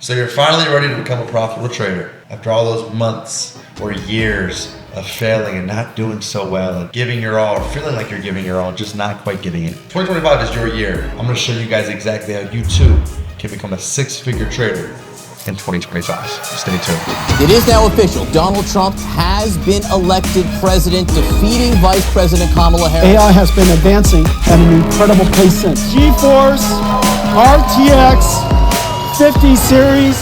So you're finally ready to become a profitable trader after all those months or years of failing and not doing so well and giving your all, or feeling like you're giving your all, just not quite getting it. 2025 is your year. I'm gonna show you guys exactly how you too can become a six-figure trader in 2025. Stay tuned. It is now official. Donald Trump has been elected president, defeating Vice President Kamala Harris. AI has been advancing at an incredible pace since GeForce RTX 50 series.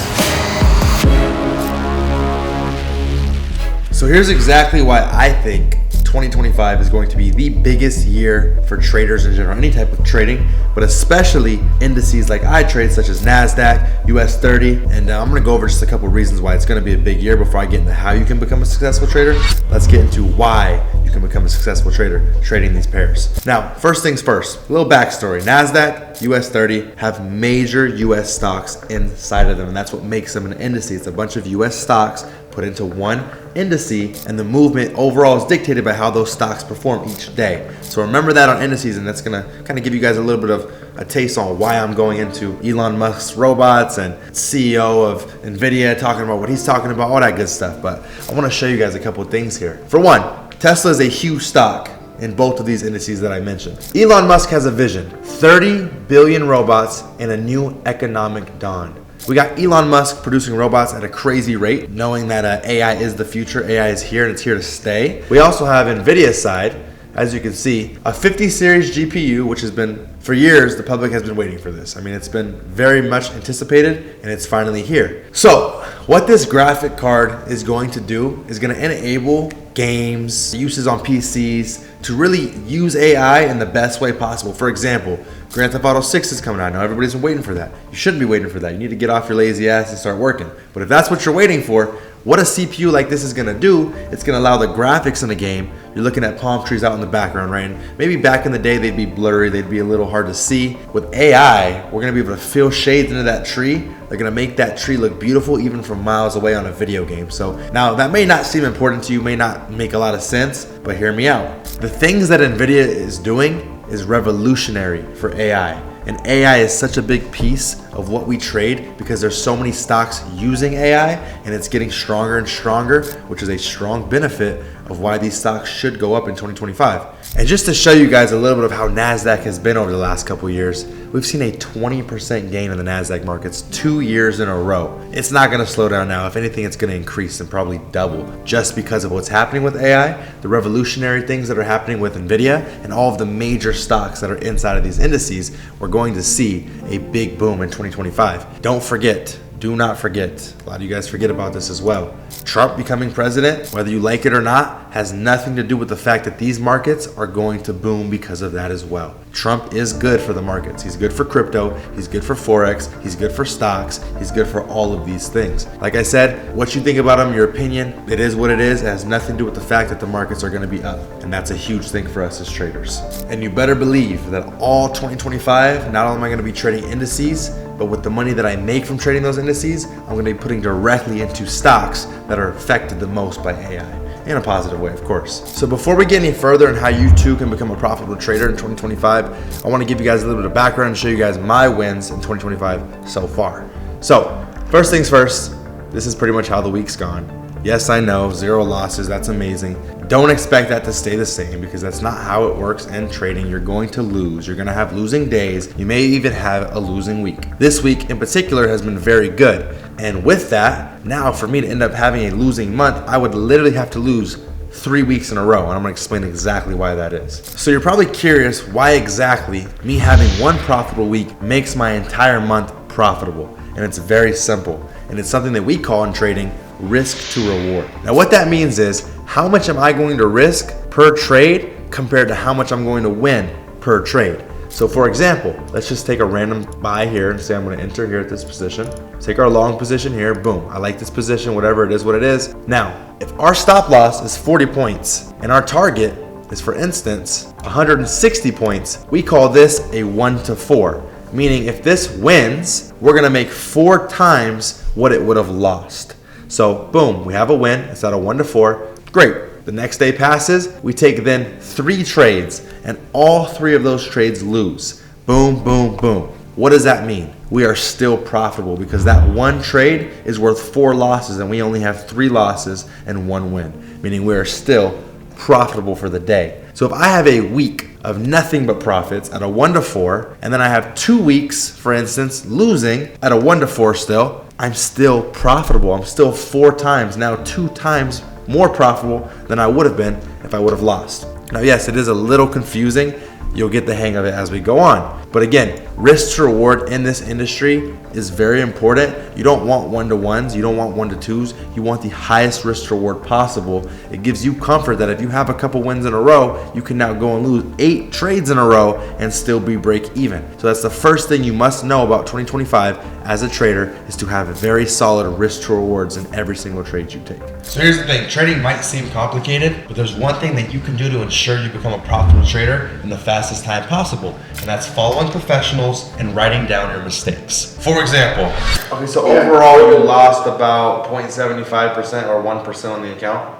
So here's exactly why I think 2025 is going to be the biggest year for traders in general, any type of trading, but especially indices like I trade, such as NASDAQ, US 30, and I'm gonna go over just a couple reasons why it's gonna be a big year before I get into how you can become a successful trader. Let's get into why you can become a successful trader trading these pairs. Now, first things first, a little backstory. NASDAQ, US 30 have major US stocks inside of them, and that's what makes them an index. It's a bunch of US stocks put into one indice, and the movement overall is dictated by how those stocks perform each day. So remember that on indices, and that's gonna kind of give you guys a little bit of a taste on why I'm going into Elon Musk's robots and CEO of NVIDIA talking about what he's talking about, all that good stuff. But I wanna show you guys a couple of things here. For one, Tesla is a huge stock in both of these indices that I mentioned. Elon Musk has a vision, 30 billion robots and a new economic dawn. We got Elon Musk producing robots at a crazy rate, knowing that AI is the future, AI is here and it's here to stay. We also have NVIDIA's side, as you can see, a 50 series GPU, which has been, for years, the public has been waiting for this. I mean, it's been very much anticipated and it's finally here. So what this graphic card is going to do is going to enable games, uses on PCs, to really use AI in the best way possible. For example, Grand Theft Auto 6 is coming out. Now everybody's been waiting for that. You shouldn't be waiting for that. You need to get off your lazy ass and start working. But if that's what you're waiting for, what a CPU like this is gonna do, it's gonna allow the graphics in the game. You're looking at palm trees out in the background, right? And maybe back in the day, they'd be blurry, they'd be a little hard to see. With AI, we're gonna be able to fill shades into that tree. They're gonna make that tree look beautiful even from miles away on a video game. So now that may not seem important to you, may not make a lot of sense, but hear me out. The things that NVIDIA is doing is revolutionary for AI. And AI is such a big piece of what we trade because there's so many stocks using AI and it's getting stronger and stronger, which is a strong benefit of why these stocks should go up in 2025. And just to show you guys a little bit of how NASDAQ has been over the last couple years, we've seen a 20% gain in the NASDAQ markets 2 years in a row. It's not gonna slow down now. If anything, it's gonna increase and probably double just because of what's happening with AI, the revolutionary things that are happening with NVIDIA, and all of the major stocks that are inside of these indices. We're going to see a big boom in 2025. Don't forget, do not forget, a lot of you guys forget about this as well. Trump becoming president, whether you like it or not, has nothing to do with the fact that these markets are going to boom because of that as well. Trump is good for the markets. He's good for crypto, he's good for Forex, he's good for stocks, he's good for all of these things. Like I said, what you think about him, your opinion, it is what it is. It has nothing to do with the fact that the markets are gonna be up. And that's a huge thing for us as traders. And you better believe that all 2025, not only am I gonna be trading indices, but with the money that I make from trading those indices, I'm gonna be putting directly into stocks that are affected the most by AI. In a positive way, of course. So before we get any further on how you too can become a profitable trader in 2025, I wanna give you guys a little bit of background and show you guys my wins in 2025 so far. So, first things first, this is pretty much how the week's gone. Yes, I know, 0 losses, that's amazing. Don't expect that to stay the same because that's not how it works in trading. You're going to lose. You're gonna have losing days. You may even have a losing week. This week in particular has been very good. And with that, now for me to end up having a losing month, I would literally have to lose 3 weeks in a row. And I'm gonna explain exactly why that is. So you're probably curious why exactly me having one profitable week makes my entire month profitable. And it's very simple. And it's something that we call in trading risk to reward. Now what that means is, how much am I going to risk per trade compared to how much I'm going to win per trade? So for example, let's just take a random buy here and say I'm going to enter here at this position. Take our long position here, boom. I like this position, whatever it is, what it is. Now, if our stop loss is 40 points and our target is, for instance, 160 points, we call this a 1 to 4. Meaning if this wins, we're going to make 4 times what it would have lost. So boom, we have a win. It's at a 1 to 4. Great. The next day passes. We take then 3 trades and all 3 of those trades lose. Boom, boom, boom. What does that mean? We are still profitable because that one trade is worth 4 losses and we only have 3 losses and 1 win, meaning we are still profitable for the day. So if I have a week of nothing but profits at a 1 to 4, and then I have 2 weeks, for instance, losing at a 1 to 4 still, I'm still profitable. I'm still 4 times, now 2 times more profitable than I would have been if I would have lost. Now, yes, it is a little confusing. You'll get the hang of it as we go on. But again, risk to reward in this industry is very important. You don't want 1-to-1s, you don't want 1-to-2s, you want the highest risk to reward possible. It gives you comfort that if you have a couple wins in a row, you can now go and lose 8 trades in a row and still be break even. So that's the first thing you must know about 2025 as a trader, is to have very solid risk to rewards in every single trade you take. So here's the thing, trading might seem complicated, but there's one thing that you can do to ensure you become a profitable trader in the fastest time possible, and that's following professionals and writing down your mistakes. For example, Okay, so overall you lost about 0.75% or 1% on the account?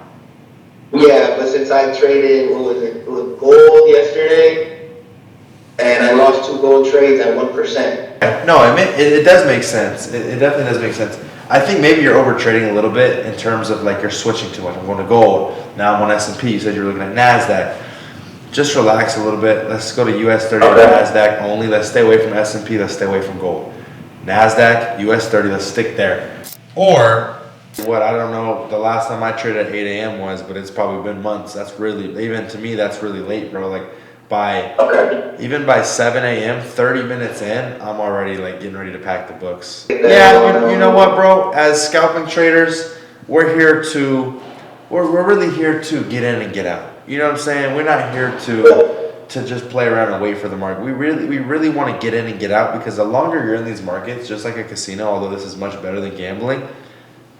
Yeah, but since I traded, what was it? It was gold yesterday, and I lost 2 gold trades at 1%. No, it does make sense. It definitely does make sense. I think maybe you're over trading a little bit in terms of like you're switching too much. I'm going to gold. Now I'm on S&P. You said you were looking at NASDAQ. Just relax a little bit. Let's go to US 30 NASDAQ only. Let's stay away from S&P. Let's stay away from gold. NASDAQ, US 30, let's stick there. or What, I don't know the last time I traded at 8 a.m. was, but it's probably been months. That's really, even to me, that's really late, bro. Like even by 7 a.m., 30 minutes in, I'm already like getting ready to pack the books. Yeah, you know what, bro? As scalping traders, we're really here to get in and get out. You know what I'm saying? We're not here to just play around and wait for the market. We really want to get in and get out, because the longer you're in these markets, just like a casino, although this is much better than gambling,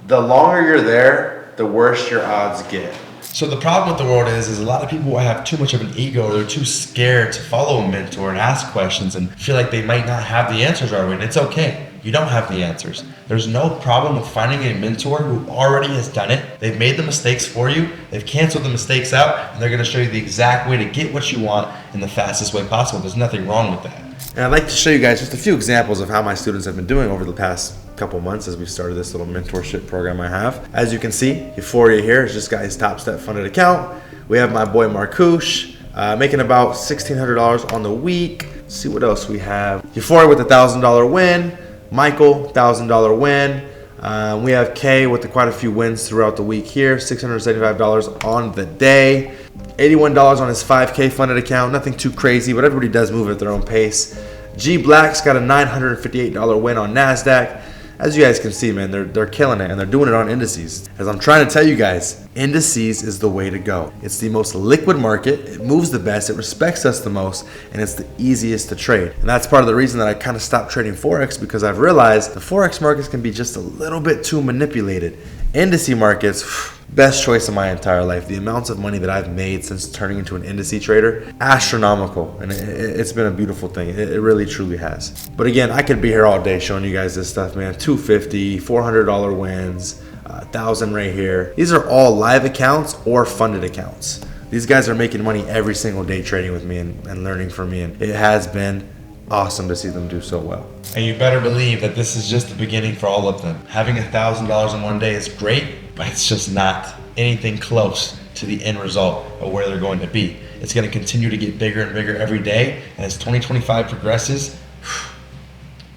the longer you're there, the worse your odds get. So the problem with the world is a lot of people have too much of an ego, or they're too scared to follow a mentor and ask questions and feel like they might not have the answers right away. And it's okay. You don't have the answers. There's no problem with finding a mentor who already has done it. They've made the mistakes for you. They've canceled the mistakes out, and they're going to show you the exact way to get what you want in the fastest way possible. There's nothing wrong with that. And I'd like to show you guys just a few examples of how my students have been doing over the past couple months as we started this little mentorship program I have. As you can see, Euphoria here has just got his Top Step funded account. We have my boy Marcouche making about $1,600 on the week. Let's see what else we have. Euphoria with a $1,000 win. Michael, $1,000 win. We have Kay with quite a few wins throughout the week here. $675 on the day. $81 on his 5K funded account. Nothing too crazy, but everybody does move at their own pace. G Black's got a $958 win on NASDAQ. As you guys can see, man, they're killing it, and they're doing it on indices. As I'm trying to tell you guys, indices is the way to go. It's the most liquid market, it moves the best, it respects us the most, and it's the easiest to trade. And that's part of the reason that I kind of stopped trading Forex, because I've realized the Forex markets can be just a little bit too manipulated. Indice markets, best choice of my entire life. The amounts of money that I've made since turning into an indice trader, astronomical, and it's been a beautiful thing. It really truly has. But again, I could be here all day showing you guys this stuff, man. $250, $400 wins, 1,000 right here. These are all live accounts or funded accounts. These guys are making money every single day trading with me and learning from me, and it has been awesome to see them do so well. And you better believe that this is just the beginning for all of them. Having $1,000 in one day is great, but it's just not anything close to the end result of where they're going to be. It's going to continue to get bigger and bigger every day, and as 2025 progresses,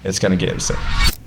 it's going to get insane.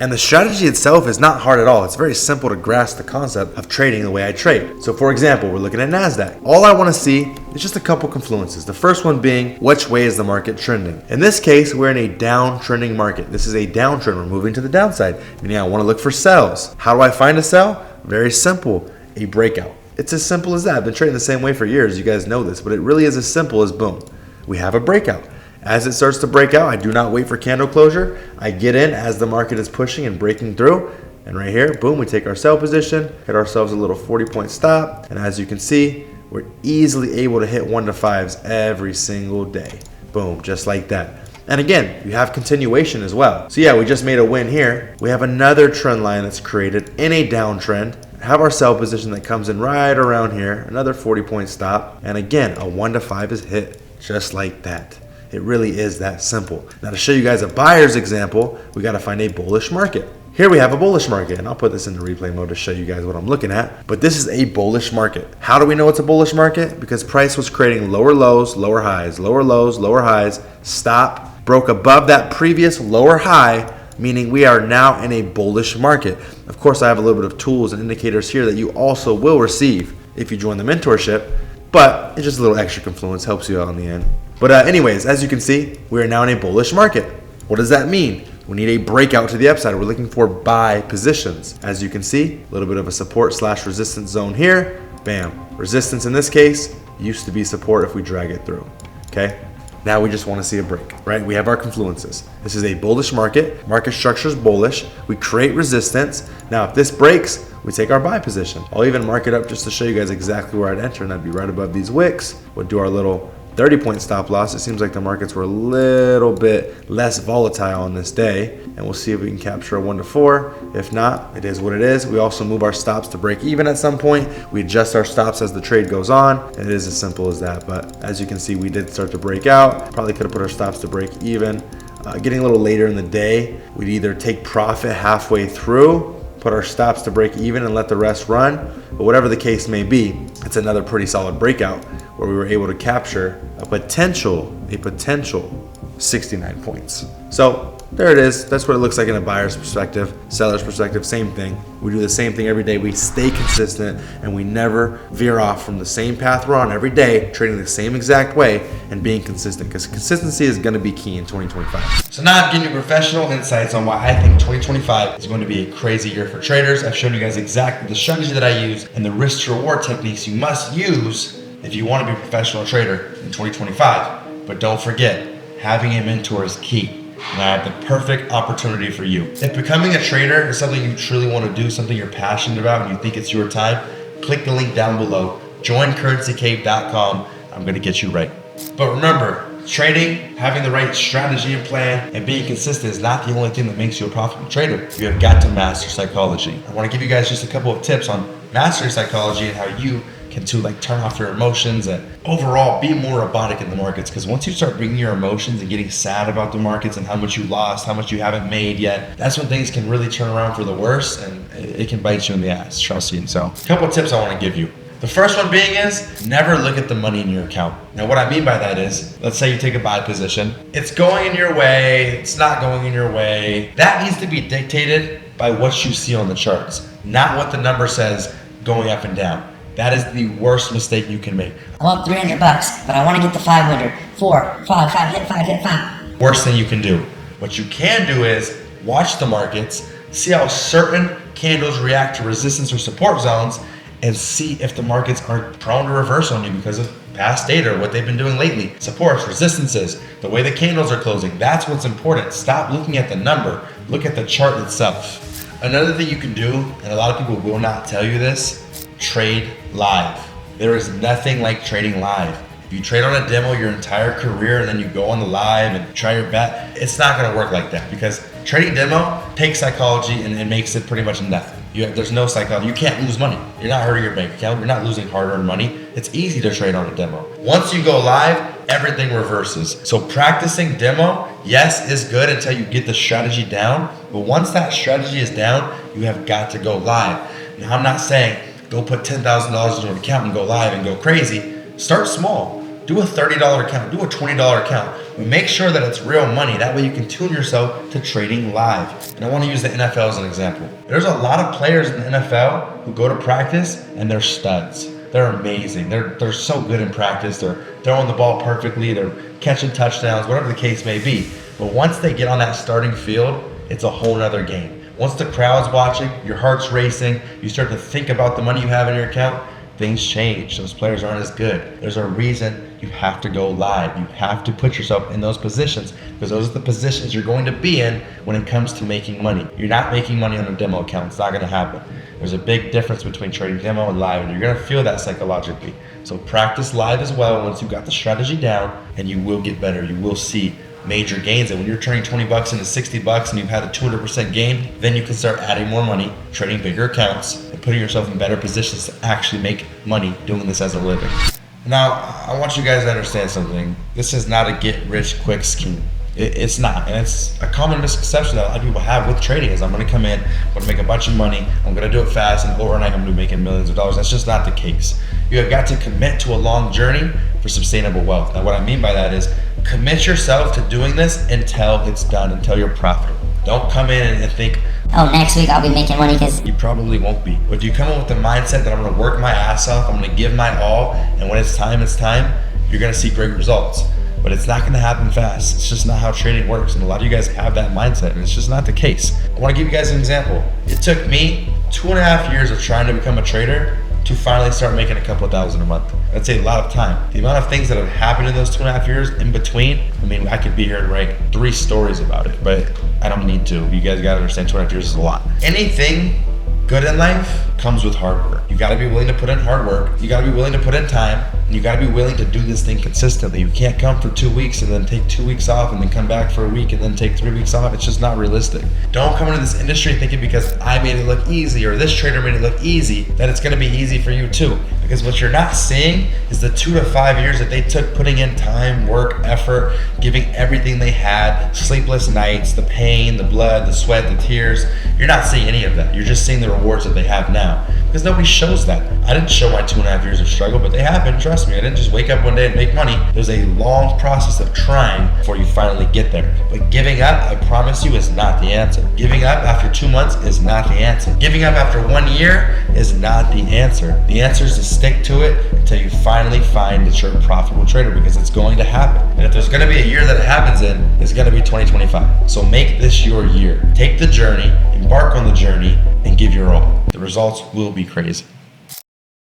And the strategy itself is not hard at all. It's very simple to grasp the concept of trading the way I trade. So for example, we're looking at NASDAQ. All I want to see is just a couple confluences. The first one being, which way is the market trending? In this case, we're in a downtrending market. This is a downtrend. We're moving to the downside, meaning I want to look for sells. How do I find a sell? Very simple, a breakout. It's as simple as that. I've been trading the same way for years. You guys know this, but it really is as simple as boom. We have a breakout. As it starts to break out, I do not wait for candle closure. I get in as the market is pushing and breaking through. And right here, boom, we take our sell position, hit ourselves a little 40-point stop. And as you can see, we're easily able to hit 1-to-5s every single day. Boom, just like that. And again, you have continuation as well. So yeah, we just made a win here. We have another trend line that's created in a downtrend. Have our sell position that comes in right around here, another 40-point stop. And again, a 1-to-5 is hit just like that. It really is that simple. Now to show you guys a buyer's example, we got to find a bullish market. Here we have a bullish market, and I'll put this in the replay mode to show you guys what I'm looking at. But this is a bullish market. How do we know it's a bullish market? Because price was creating lower lows, lower highs, lower lows, lower highs, stop, broke above that previous lower high, meaning we are now in a bullish market. Of course, I have a little bit of tools and indicators here that you also will receive if you join the mentorship, but it's just a little extra confluence, helps you out in the end. But anyways, as you can see, we are now in a bullish market. What does that mean? We need a breakout to the upside. We're looking for buy positions. As you can see, a little bit of a support / resistance zone here. Bam. Resistance in this case used to be support if we drag it through. Okay. Now we just want to see a break, right? We have our confluences. This is a bullish market. Market structure is bullish. We create resistance. Now, if this breaks, we take our buy position. I'll even mark it up just to show you guys exactly where I'd enter, and that'd be right above these wicks. We'll do our little 30-point stop loss. It seems like the markets were a little bit less volatile on this day, and we'll see if we can capture a 1 to 4. If not, it is what it is. We also move our stops to break even at some point. We adjust our stops as the trade goes on, and it is as simple as that. But as you can see, we did start to break out. Probably could have put our stops to break even. Getting a little later in the day, we'd either take profit halfway through, put our stops to break even, and let the rest run. But whatever the case may be, it's another pretty solid breakout where we were able to capture a potential 69 points. So there it is. That's what it looks like in a buyer's perspective. Seller's perspective, same thing. We do the same thing every day. We stay consistent and we never veer off from the same path we're on every day, trading the same exact way and being consistent, because consistency is going to be key in 2025. So now I'm giving you professional insights on why I think 2025 is going to be a crazy year for traders. I've shown you guys exactly the strategy that I use and the risk to reward techniques you must use if you want to be a professional trader in 2025. But don't forget, having a mentor is key. And I have the perfect opportunity for you. If becoming a trader is something you truly want to do, something you're passionate about and you think it's your time, click the link down below. Join currencycave.com. I'm going to get you right. But remember, trading, having the right strategy and plan, and being consistent is not the only thing that makes you a profitable trader. You have got to master psychology. I want to give you guys just a couple of tips on mastering psychology and how you can turn off your emotions and overall be more robotic in the markets. Because once you start bringing your emotions and getting sad about the markets and how much you lost, how much you haven't made yet, that's when things can really turn around for the worse, and it can bite you in the ass, trust me. So a couple of tips I want to give you. The first one being is never look at the money in your account. Now what I mean by that is, let's say you take a buy position. It's going in your way, it's not going in your way. That needs to be dictated by what you see on the charts, not what the number says going up and down. That is the worst mistake you can make. I want $300, but I want to get the 500. 4, 5, hit 5. Worst thing you can do. What you can do is watch the markets, see how certain candles react to resistance or support zones, and see if the markets are prone to reverse on you because of past data or what they've been doing lately. Supports, resistances, the way the candles are closing. That's what's important. Stop looking at the number. Look at the chart itself. Another thing you can do, and a lot of people will not tell you this, trade live. There is nothing like trading live. If you trade on a demo your entire career and then you go on the live and try your bet, it's not going to work like that, because trading demo takes psychology and it makes it pretty much nothing. There's no psychology. You can't lose money. You're not hurting your bank account. You're not losing hard-earned money. It's easy to trade on a demo. Once you go live, everything reverses. So practicing demo, yes, is good until you get the strategy down. But once that strategy is down, you have got to go live. Now, I'm not saying go put $10,000 into an account and go live and go crazy. Start small. Do a $30 account. Do a $20 account. But make sure that it's real money. That way you can tune yourself to trading live. And I want to use the NFL as an example. There's a lot of players in the NFL who go to practice and they're studs. They're amazing. They're so good in practice. They're throwing the ball perfectly. They're catching touchdowns, whatever the case may be. But once they get on that starting field, it's a whole nother game. Once the crowd's watching, your heart's racing, you start to think about the money you have in your account, things change. Those players aren't as good. There's a reason you have to go live. You have to put yourself in those positions, because those are the positions you're going to be in when it comes to making money. You're not making money on a demo account. It's not going to happen. There's a big difference between trading demo and live, and you're going to feel that psychologically. So practice live as well once you've got the strategy down, and you will get better. You will see major gains. And when you're turning $20 into $60 and you've had a 200% gain, then you can start adding more money, trading bigger accounts, and putting yourself in better positions to actually make money doing this as a living. Now, I want you guys to understand something. This is not a get-rich-quick scheme. It's not, and it's a common misconception that a lot of people have with trading is I'm going to come in, I'm going to make a bunch of money, I'm going to do it fast, and overnight I'm going to be making millions of dollars. That's just not the case. You have got to commit to a long journey for sustainable wealth. Now, what I mean by that is commit yourself to doing this until it's done, until you're profitable. Don't come in and think, oh, next week I'll be making money because you probably won't be. But if you come in with the mindset that I'm going to work my ass off, I'm going to give my all, and when it's time, you're going to see great results. But it's not going to happen fast. It's just not how trading works. And a lot of you guys have that mindset, and it's just not the case. I want to give you guys an example. It took me 2.5 years of trying to become a trader to finally start making a couple $1,000 a month. That's a lot of time. The amount of things that have happened in those 2.5 years in between, I mean, I could be here and write 3 stories about it, but I don't need to. You guys gotta understand 2.5 years is a lot. Anything good in life comes with hard work. You gotta be willing to put in hard work. You gotta be willing to put in time. And you gotta be willing to do this thing consistently. You can't come for 2 weeks and then take 2 weeks off and then come back for a week and then take 3 weeks off. It's just not realistic. Don't come into this industry thinking because I made it look easy or this trader made it look easy that it's gonna be easy for you too. Because what you're not seeing is the 2 to 5 years that they took putting in time, work, effort, giving everything they had, sleepless nights, the pain, the blood, the sweat, the tears. You're not seeing any of that. You're just seeing the rewards that they have now. Because nobody shows that. I didn't show my 2.5 years of struggle, but they happen, trust me. I didn't just wake up one day and make money. There's a long process of trying before you finally get there. But giving up, I promise you, is not the answer. Giving up after 2 months is not the answer. Giving up after 1 year is not the answer. The answer is to stick to it until you finally find that you're a profitable trader, because it's going to happen. And if there's going to be a year that it happens in, it's going to be 2025. So make this your year. Take the journey, embark on the journey, and give your all. The results will be crazy.